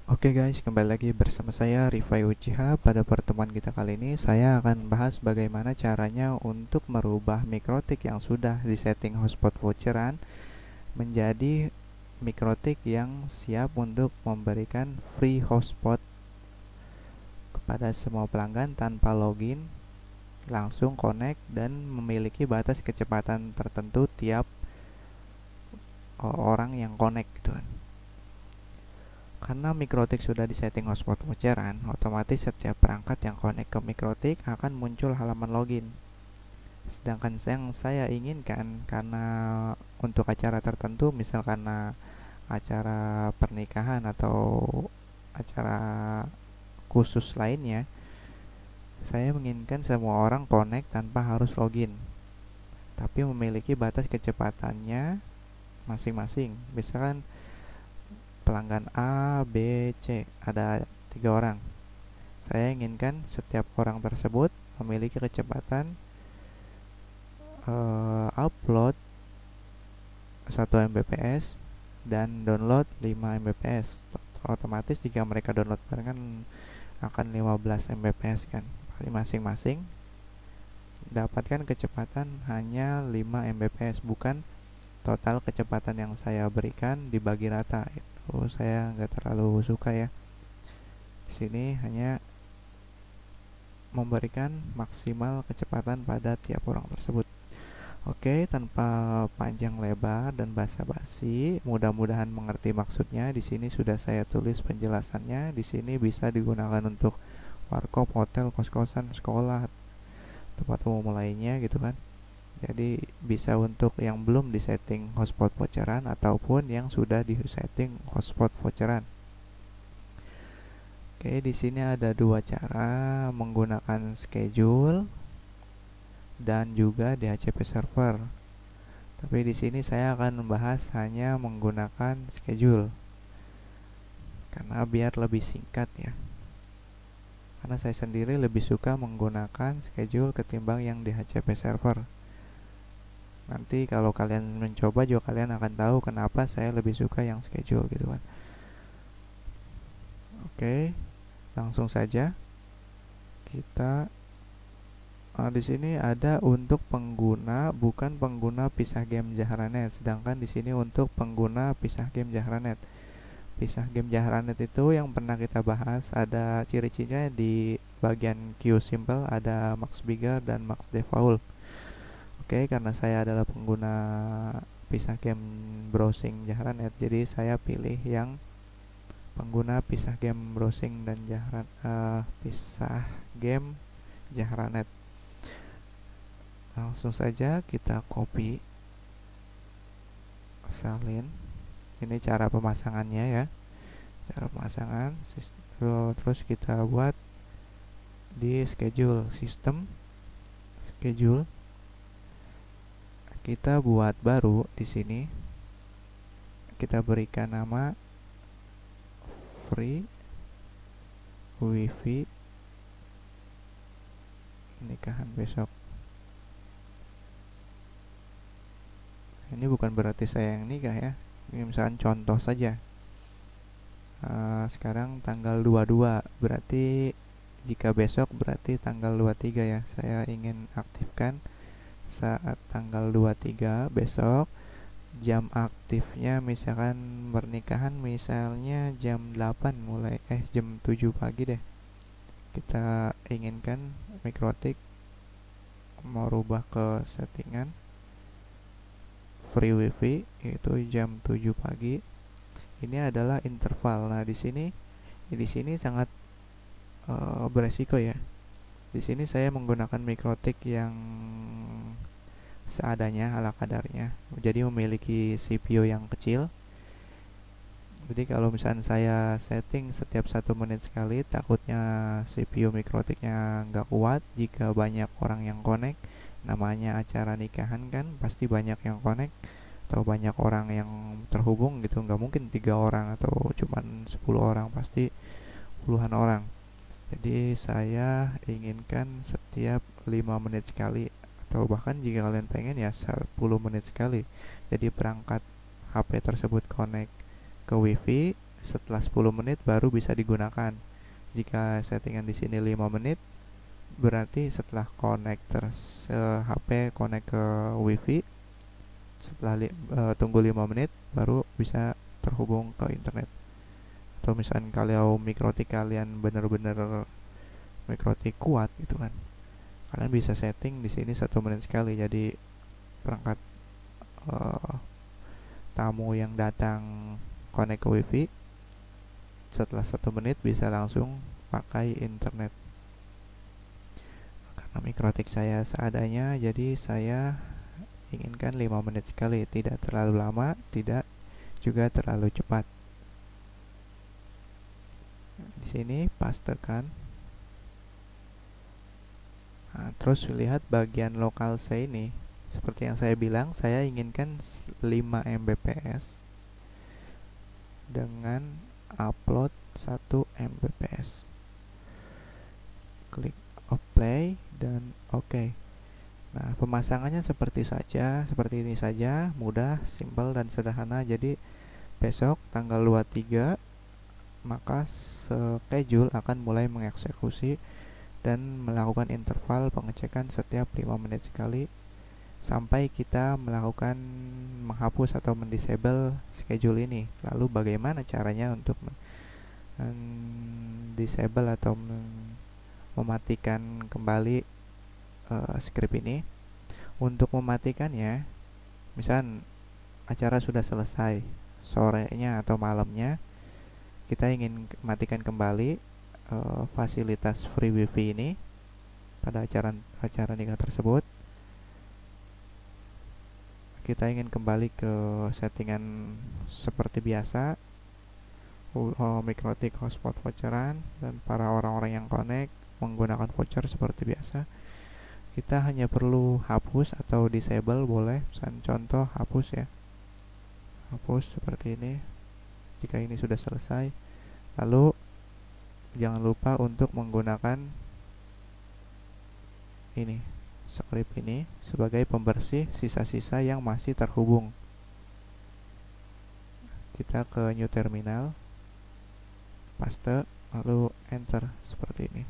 Oke guys, kembali lagi bersama saya Rifai Uchiha. Pada pertemuan kita kali ini saya akan bahas bagaimana caranya untuk merubah mikrotik yang sudah disetting hotspot voucheran menjadi mikrotik yang siap untuk memberikan free hotspot kepada semua pelanggan tanpa login, langsung connect dan memiliki batas kecepatan tertentu tiap orang yang connect gitu kan. Karena mikrotik sudah disetting hotspot voucheran, otomatis setiap perangkat yang connect ke mikrotik akan muncul halaman login. Sedangkan yang saya inginkan karena untuk acara tertentu, misal karena acara pernikahan atau acara khusus lainnya, saya menginginkan semua orang connect tanpa harus login, tapi memiliki batas kecepatannya masing-masing. Misalkan pelanggan A, B, C, ada 3 orang. Saya inginkan setiap orang tersebut memiliki kecepatan upload 1 Mbps dan download 5 Mbps. Otomatis jika mereka download barengan akan 15 Mbps kan. Masing-masing dapatkan kecepatan hanya 5 Mbps, bukan total kecepatan yang saya berikan dibagi rata. Itu saya nggak terlalu suka ya. Di sini hanya memberikan maksimal kecepatan pada tiap orang tersebut. Oke, tanpa panjang lebar dan basa-basi, mudah-mudahan mengerti maksudnya. Di sini sudah saya tulis penjelasannya. Di sini bisa digunakan untuk warkop, hotel, kos-kosan, sekolah, tempat umum lainnya gitu kan. Jadi bisa untuk yang belum disetting hotspot voucheran ataupun yang sudah disetting hotspot voucheran. Oke, di sini ada dua cara menggunakan schedule dan juga DHCP server. Tapi di sini saya akan membahas hanya menggunakan schedule karena biar lebih singkat ya. Karena saya sendiri lebih suka menggunakan schedule ketimbang yang DHCP server. Nanti kalau kalian mencoba juga kalian akan tahu kenapa saya lebih suka yang schedule gitu kan. Oke, langsung saja kita di sini ada untuk pengguna, bukan pengguna pisah game Jahranet. Sedangkan di sini untuk pengguna pisah game Jahranet. Pisah game Jahranet itu yang pernah kita bahas, ada ciri-cirinya di bagian Q simple, ada max bigger dan max default. Oke, karena saya adalah pengguna pisah game browsing Jahranet, jadi saya pilih yang pengguna pisah game browsing dan pisah game Jahranet. Langsung saja kita copy, salin. Ini cara pemasangannya ya, cara pemasangan. Terus kita buat di schedule, sistem schedule. Kita buat baru di sini. Kita berikan nama free wifi nikahan besok. Ini bukan berarti saya yang nikah ya. Ini misalkan contoh saja. Sekarang tanggal 22, berarti jika besok berarti tanggal 23 ya. Saya ingin aktifkan saat tanggal 23 besok. Jam aktifnya misalkan pernikahan misalnya jam 8 mulai jam 7 pagi deh. Kita inginkan mikrotik mau rubah ke settingan free wifi yaitu jam 7 pagi. Ini adalah interval. Nah, di sini sangat beresiko ya. Di sini saya menggunakan mikrotik yang seadanya, ala kadarnya. Jadi memiliki CPU yang kecil. Jadi kalau misalnya saya setting setiap 1 menit sekali, takutnya CPU mikrotiknya nggak kuat jika banyak orang yang connect. Namanya acara nikahan kan pasti banyak yang connect atau banyak orang yang terhubung gitu, nggak mungkin 3 orang atau cuman 10 orang, pasti puluhan orang. Jadi saya inginkan setiap 5 menit sekali, atau bahkan jika kalian pengen ya 10 menit sekali. Jadi perangkat HP tersebut connect ke wifi, setelah 10 menit baru bisa digunakan. Jika settingan di sini 5 menit, berarti setelah HP connect ke WiFi, setelah tunggu 5 menit baru bisa terhubung ke internet. Atau misalnya kalau mikrotik kalian bener-bener mikrotik kuat gitu kan, kalian bisa setting di sini 1 menit sekali. Jadi perangkat tamu yang datang connect ke WiFi, setelah 1 menit bisa langsung pakai internet. Karena mikrotik saya seadanya, jadi saya inginkan 5 menit sekali, tidak terlalu lama, tidak juga terlalu cepat. Di sini pastekan. Nah, terus lihat bagian lokal saya ini. Seperti yang saya bilang, saya inginkan 5 Mbps dengan upload 1 Mbps. Klik play dan oke. Nah, pemasangannya seperti ini saja, mudah, simple dan sederhana. Jadi besok tanggal 23 maka schedule akan mulai mengeksekusi dan melakukan interval pengecekan setiap 5 menit sekali sampai kita melakukan menghapus atau mendisable schedule ini. Lalu bagaimana caranya untuk disable atau mematikan kembali script ini? Untuk mematikannya, misal acara sudah selesai sorenya atau malamnya, kita ingin matikan kembali fasilitas free wifi ini pada acara nikah tersebut. Kita ingin kembali ke settingan seperti biasa, mikrotik hotspot voucheran, dan para orang-orang yang connect menggunakan voucher seperti biasa. Kita hanya perlu hapus atau disable boleh. Misalnya contoh hapus ya, hapus seperti ini jika ini sudah selesai. Lalu jangan lupa untuk menggunakan ini, script ini sebagai pembersih sisa-sisa yang masih terhubung. Kita ke new terminal, paste, lalu enter seperti ini.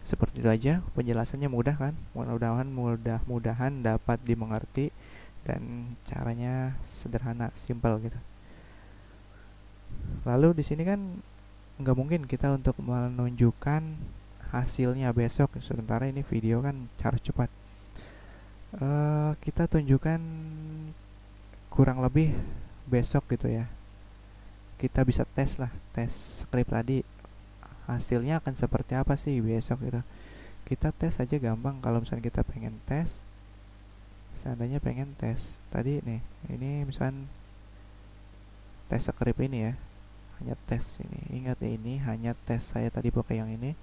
Seperti itu aja, penjelasannya mudah kan? Mudah-mudahan dapat dimengerti dan caranya sederhana, simple gitu. Lalu di sini kan nggak mungkin kita untuk menunjukkan hasilnya besok, sementara ini video kan harus cepat. Kita tunjukkan kurang lebih besok gitu ya. Kita bisa tes script tadi, hasilnya akan seperti apa sih besok gitu. Kita tes aja gampang. Kalau misalnya kita pengen tes, seandainya pengen tes tadi nih, ini misalnya tes script ini ya, hanya tes ini. Ingat ya, ini hanya tes, saya tadi pakai yang ini.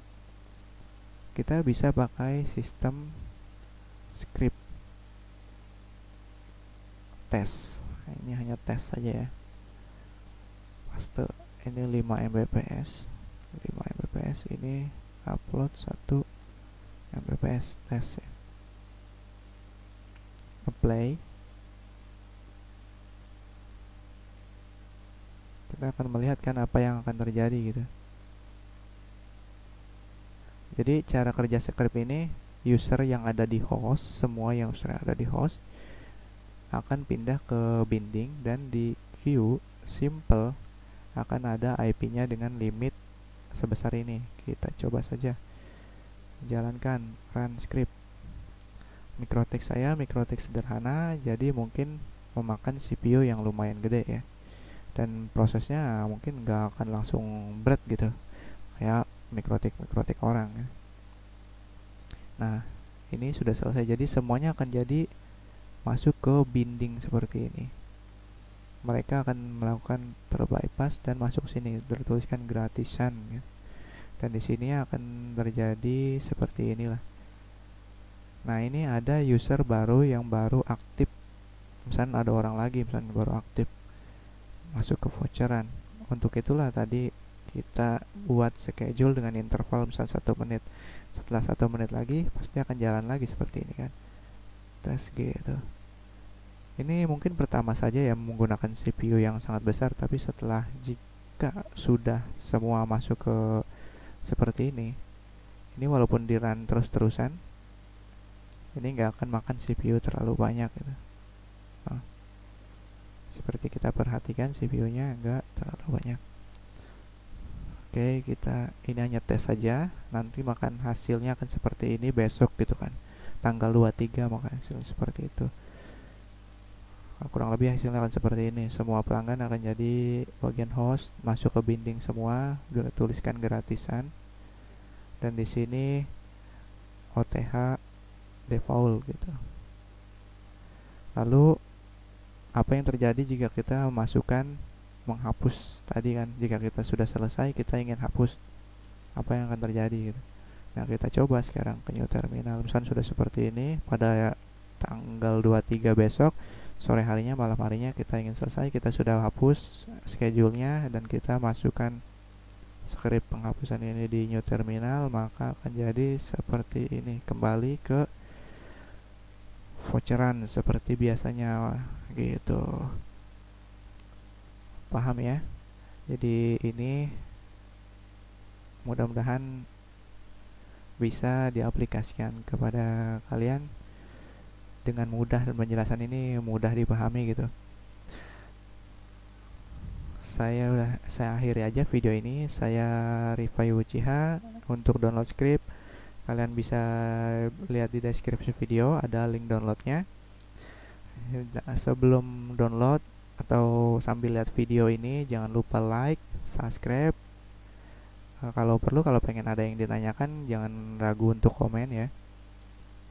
Kita bisa pakai sistem script tes. Nah, ini hanya tes saja ya. Paste ini 5 Mbps. 5 Mbps ini upload 1 Mbps tes ya. Apply. Kita akan melihat kan apa yang akan terjadi gitu. Jadi cara kerja script ini, user yang ada di host, semua yang user yang ada di host akan pindah ke binding, dan di queue simple akan ada IP-nya dengan limit sebesar ini. Kita coba saja jalankan run script. Mikrotik saya mikrotik sederhana, jadi mungkin memakan CPU yang lumayan gede ya, dan prosesnya mungkin nggak akan langsung berat gitu kayak mikrotik orang ya. Nah, ini sudah selesai, jadi semuanya akan jadi masuk ke binding seperti ini. Mereka akan melakukan terbypass dan masuk sini, tertuliskan gratisan ya. Dan di sini akan terjadi seperti inilah. Nah, ini ada user baru yang baru aktif. Misalnya ada orang lagi misalnya baru aktif masuk ke voucheran. Untuk itulah tadi kita buat schedule dengan interval misalnya 1 menit. Setelah 1 menit lagi pasti akan jalan lagi seperti ini kan. Tes gitu. Ini mungkin pertama saja ya menggunakan CPU yang sangat besar, tapi setelah jika sudah semua masuk ke seperti ini walaupun di run terus-terusan, ini nggak akan makan CPU terlalu banyak gitu. Nah, seperti kita perhatikan CPU-nya nggak terlalu banyak. Oke, kita ini hanya tes saja. Nanti makan hasilnya akan seperti ini besok gitu kan. Tanggal 23 makan hasilnya seperti itu. Kurang lebih hasilnya akan seperti ini. Semua pelanggan akan jadi bagian host, masuk ke binding semua, tuliskan gratisan. Dan di sini OTH default gitu. Lalu apa yang terjadi jika kita masukkan menghapus tadi kan? Jika kita sudah selesai kita ingin hapus, apa yang akan terjadi gitu. Nah, kita coba sekarang ke new terminal. Misalnya sudah seperti ini pada tanggal 23 besok, sore harinya, malam harinya kita ingin selesai, kita sudah hapus schedule-nya dan kita masukkan script penghapusan ini di new terminal, maka akan jadi seperti ini, kembali ke voucheran seperti biasanya gitu. Paham ya? Jadi ini mudah-mudahan bisa diaplikasikan kepada kalian dengan mudah, dan penjelasan ini mudah dipahami gitu. Saya akhiri aja video ini. Saya Rifai Uchiha. Untuk download script kalian bisa lihat di deskripsi video, ada link downloadnya. Sebelum download atau sambil lihat video ini, jangan lupa like, subscribe. Kalau perlu, kalau pengen ada yang ditanyakan, jangan ragu untuk komen ya.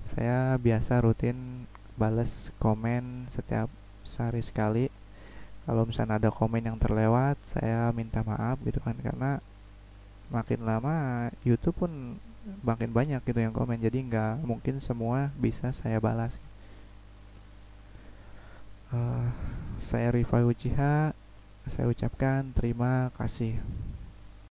Saya biasa rutin balas komen setiap sehari sekali. Kalau misalnya ada komen yang terlewat, saya minta maaf gitu kan, karena makin lama YouTube pun makin banyak gitu yang komen, jadi nggak mungkin semua bisa saya balas. Saya Rifai Uchiha, saya ucapkan terima kasih.